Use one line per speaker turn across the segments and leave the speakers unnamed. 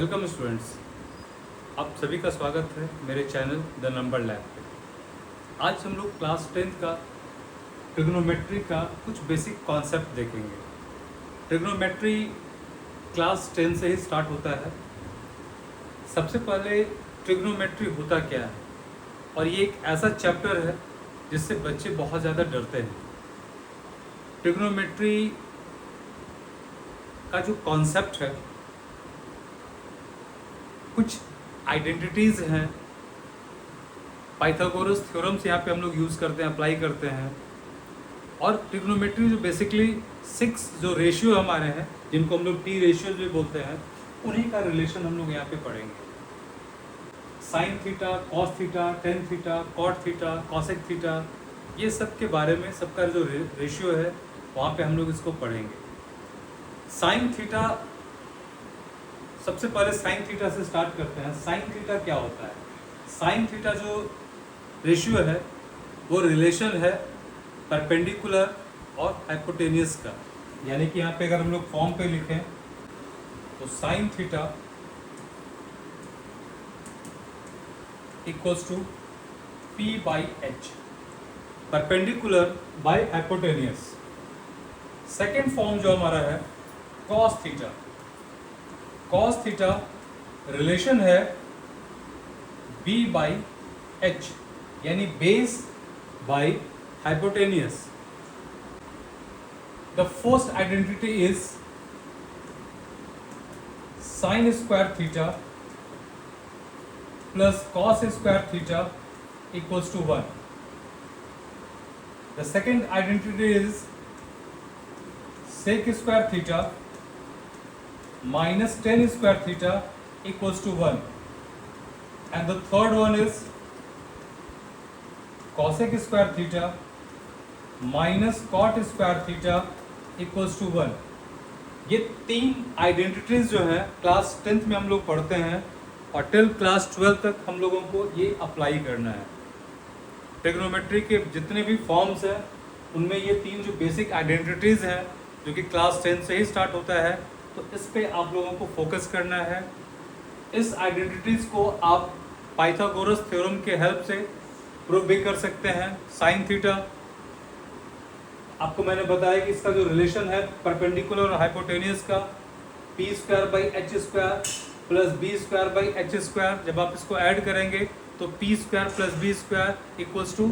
Welcome students, आप सभी का स्वागत है मेरे चैनल द नंबर लैब पे। आज हम लोग क्लास 10th का ट्रिग्नोमेट्री का कुछ बेसिक कॉन्सेप्ट देखेंगे। ट्रिग्नोमेट्री क्लास 10 से ही स्टार्ट होता है। सबसे पहले ट्रिग्नोमेट्री होता क्या है, और ये एक ऐसा चैप्टर है जिससे बच्चे बहुत ज़्यादा डरते हैं। ट्रिग्नोमेट्री का जो कॉन्सेप्ट है, कुछ आइडेंटिटीज़ हैं, पाइथागोरस थ्योरम्स यहाँ पे हम लोग यूज़ करते हैं, अप्लाई करते हैं। और ट्रिग्नोमेट्री जो बेसिकली 6 जो रेशियो हमारे हैं, जिनको हम लोग टी रेशियोज भी बोलते हैं, उन्हीं का रिलेशन हम लोग यहाँ पे पढ़ेंगे। Sine theta, cos theta, tan theta, cot theta, cosec theta, ये सब के बारे में सबका जो रेशियो है वहाँ पे हम लोग इसको पढ़ेंगे। साइन थीटा, सबसे पहले साइन थीटा से स्टार्ट करते हैं। साइन थीटा क्या होता है? साइन थीटा जो रेशियो है वो रिलेशन है परपेंडिकुलर और हाइपोटेनियस का। यानी कि यहाँ पे अगर हम लोग फॉर्म पे लिखें तो sine theta equals to P by H, perpendicular by hypotenuse. Second form जो हमारा है cos theta. Cos theta relation है b बाई एच, यानी base by hypotenuse. The first identity is sine square theta plus cos square theta equals to 1. The second identity is sec square theta minus tan square theta equals to 1, and the third one is cosec square theta minus cot square theta equals to 1. ये तीन identities जो है class 10th में हम लोग पढ़ते हैं, और टिल क्लास 12 तक हम लोगों को ये अप्लाई करना है। ट्रिग्नोमेट्री के जितने भी फॉर्म्स हैं उनमें ये तीन जो बेसिक आइडेंटिटीज हैं, जो कि क्लास 10 से ही स्टार्ट होता है, तो इस पे आप लोगों को फोकस करना है। इस आइडेंटिटीज़ को आप पाइथागोरस थ्योरम के हेल्प से प्रूव भी कर सकते हैं। साइन थीटा आपको मैंने बताया कि इसका जो रिलेशन है परपेंडिकुलर और हाइपोटेनियस का, P square by H square plus B square by H square. जब आप इसको ऐड करेंगे तो P square plus B square equals to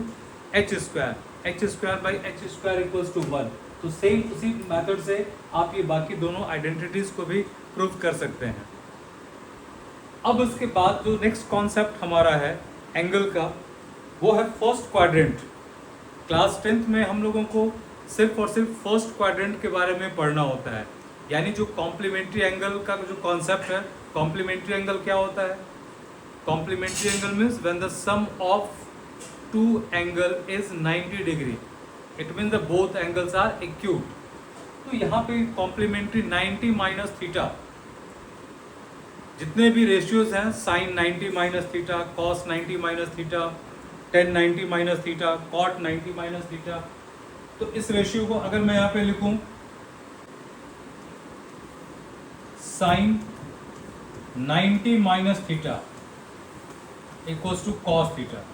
H square, H square by H square equals to 1। तो same उसी method से आप ये बाकी दोनों आइडेंटिटीज को भी प्रूव कर सकते हैं। अब इसके बाद जो नेक्स्ट कॉन्सेप्ट हमारा है एंगल का, वो है फर्स्ट क्वाड्रेंट। क्लास 10th में हम लोगों को सिर्फ और सिर्फ फर्स्ट क्वाड्रेंट के बारे में पढ़ना होता है। यानी जो कॉम्प्लीमेंट्री एंगल का जो कॉन्सेप्ट है, कॉम्प्लीमेंट्री एंगल क्या होता है? Complementary angle means when the sum of two angle is 90 degree, it mean the both angles are acute. तो यहाँ पे कॉम्प्लीमेंट्री 90 माइनस थीटा, जितने भी रेशियोज हैं, sine 90 minus theta, cos 90 minus theta, tan 90 minus theta, cot 90 minus theta, तो इस ratio को अगर मैं यहाँ पे लिखूं sine 90 minus theta equals to cos theta,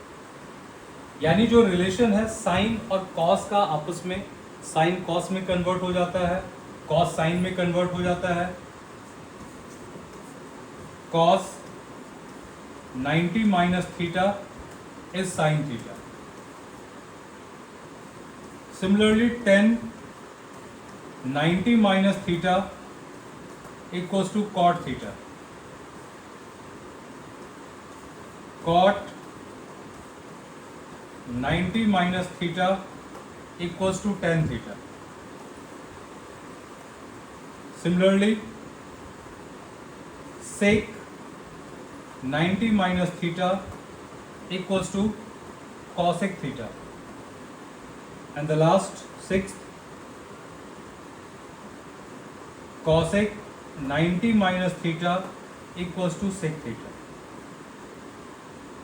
यानी जो रिलेशन है साइन और कॉस का आपस में, साइन कॉस में कन्वर्ट हो जाता है, कॉस साइन में कन्वर्ट हो जाता है। Cos 90 minus theta is sine theta. Similarly tan 90 minus theta equals to cot theta. Cot 90 minus theta equals to tan theta. Similarly sec 90 minus theta equals to cosec theta. And the last sixth, cosec 90 minus theta equals to sec theta.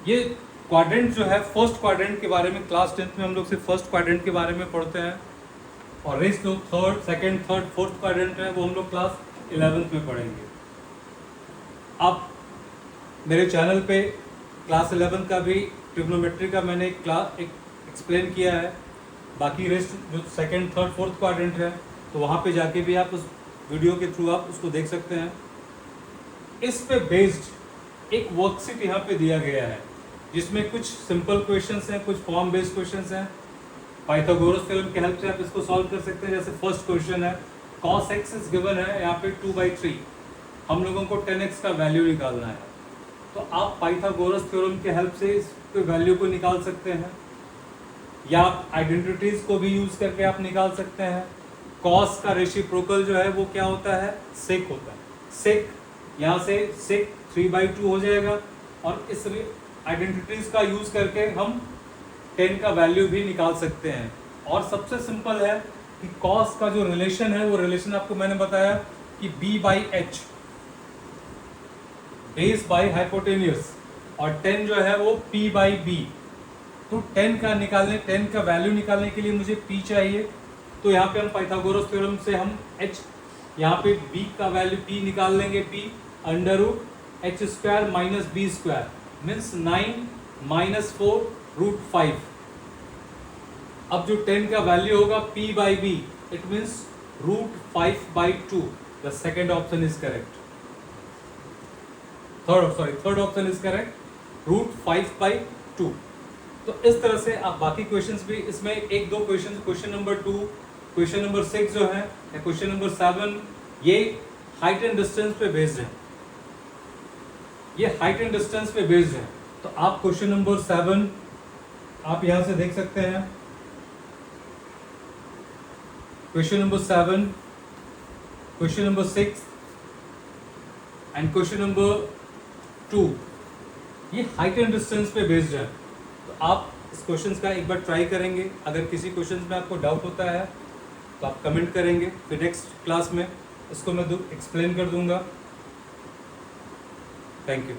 ये quadrant जो है, first quadrant के बारे में class 10th में हम लोग सिर्फ फर्स्ट क्वाड्रेंट के बारे में पढ़ते हैं, और रेस्ट जो third, second, third, fourth quadrant है वो हम लोग क्लास 11th में पढ़ेंगे। आप मेरे चैनल पे क्लास 11 का भी ट्रिग्नोमेट्री का मैंने एक एक्सप्लेन किया है। बाकी रेस्ट जो सेकंड, थर्ड, फोर्थ क्वाड्रेंट है तो वहाँ पे जाके भी आप उस वीडियो के थ्रू आप उसको देख सकते हैं। इस पे बेस्ड एक वर्कशीट यहाँ पे दिया गया है जिसमें कुछ सिंपल क्वेश्चंस हैं, कुछ फॉर्म बेस्ड क्वेश्चंस हैं। पाइथागोरस थ्योरम की हेल्प से आप इसको सॉल्व कर सकते हैं। जैसे फर्स्ट क्वेश्चन है, cos x इज गिवन है यहाँ पे 2/3, हम लोगों को 10x का वैल्यू निकालना है। तो आप पाइथागोरस थ्योरम की हेल्प से इस वैल्यू को निकाल सकते हैं, या आप आइडेंटिटीज को भी यूज करके आप निकाल सकते हैं। cos का रेसिप्रोकल जो है वो क्या होता है, sec होता है। sec यहाँ से sec 3/2 हो जाएगा, और इस आइडेंटिटीज का यूज करके हम 10 का वैल्यू भी निकाल सकते हैं। और सबसे सिंपल है कि cos का जो रिलेशन है वो रिलेशन आपको मैंने बताया कि b/h, बेस बाय हाइपोटेन्यूस, और 10 जो है वो p/b। तो 10 का वैल्यू निकालने के लिए मुझे p चाहिए। तो यहाँ पे हम पाइथागोरस थ्योरम से हम h, यहाँ पे b का वैल्यू p निकाल लेंगे, p √h² - b² मीन्स 9 - 4 √5। अब जो 10 का वैल्यू होगा p/b, it means √5/2। The second option is correct. Third option is correct, √5/2। तो इस तरह से आप बाकी क्वेश्चंस भी इसमें एक दो क्वेश्चन नंबर 2, क्वेश्चन नंबर 6 जो है, या क्वेश्चन नंबर 7, ये हाइट एंड डिस्टेंस पे बेस्ड है। ये हाइट एंड डिस्टेंस पे बेस्ड है। तो आप क्वेश्चन नंबर 7 आप यहां से देख सकते हैं। Question number 7, question number 6 and question number 2, ये हाइट एंड डिस्टेंस पे बेस्ड है। तो आप इस क्वेश्चंस का एक बार ट्राई करेंगे। अगर किसी क्वेश्चंस में आपको डाउट होता है तो आप कमेंट करेंगे, फिर नेक्स्ट क्लास में इसको मैं एक्सप्लेन कर दूंगा। Thank you.